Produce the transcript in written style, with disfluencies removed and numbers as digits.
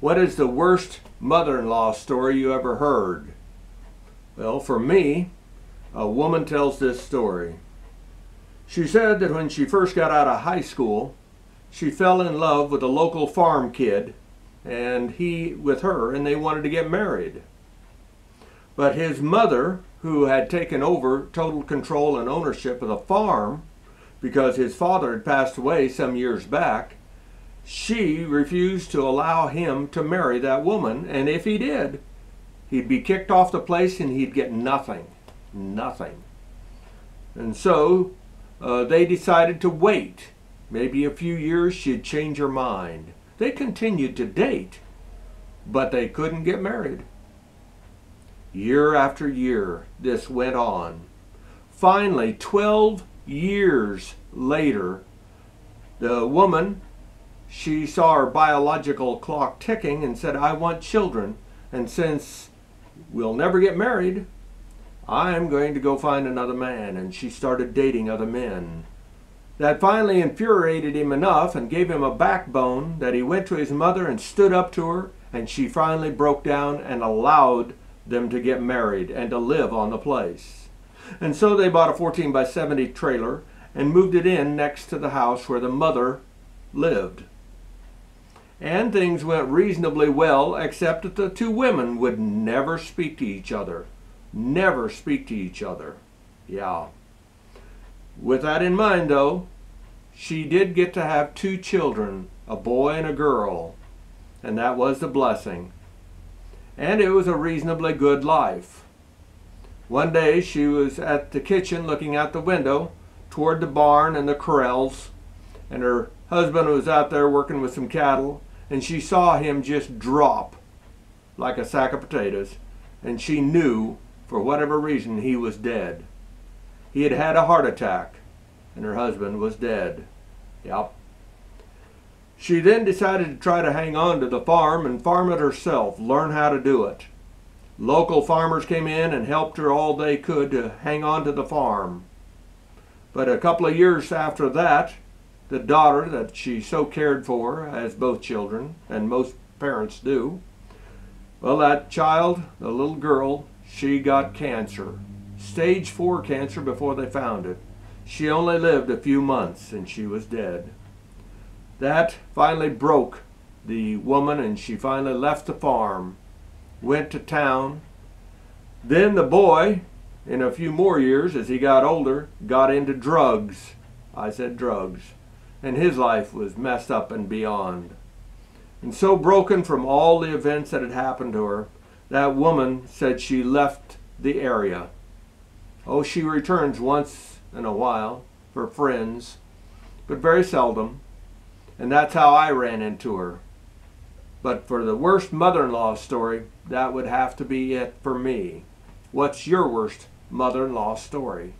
What is the worst mother-in-law story you ever heard? Well, for me, a woman tells this story. She said that when she first got out of high school, she fell in love with a local farm kid, and he with her, and they wanted to get married. But his mother, who had taken over total control and ownership of the farm because his father had passed away some years back, she refused to allow him to marry that woman, and if he did, he'd be kicked off the place and he'd get nothing. Nothing. And so they decided to wait. Maybe a few years she'd change her mind. They continued to date, but they couldn't get married. Year after year, this went on. Finally, 12 years later, the woman, she saw her biological clock ticking and said, I want children, and since we'll never get married, I'm going to go find another man. And she started dating other men. That finally infuriated him enough and gave him a backbone that he went to his mother and stood up to her, and she finally broke down and allowed them to get married and to live on the place. And so they bought a 14 by 70 trailer and moved it in next to the house where the mother lived. And things went reasonably well, except that the two women would never speak to each other. Never speak to each other. Yeah. With that in mind, though, she did get to have two children, a boy and a girl, and that was the blessing. And it was a reasonably good life. One day she was at the kitchen looking out the window toward the barn and the corrals, and her husband was out there working with some cattle, and she saw him just drop like a sack of potatoes, and she knew, for whatever reason, he was dead. He had had a heart attack, and her husband was dead. Yep. She then decided to try to hang on to the farm and farm it herself, learn how to do it. Local farmers came in and helped her all they could to hang on to the farm. But a couple of years after that, the daughter that she so cared for, as both children, and most parents do, well, that child, the little girl, she got cancer. Stage 4 cancer before they found it. She only lived a few months and she was dead. That finally broke the woman, and she finally left the farm, went to town. Then the boy, in a few more years as he got older, got into drugs. I said drugs. And his life was messed up and beyond. And so broken from all the events that had happened to her, that woman said she left the area. Oh, she returns once in a while for friends, but very seldom. And that's how I ran into her. But for the worst mother-in-law story, that would have to be it for me. What's your worst mother-in-law story?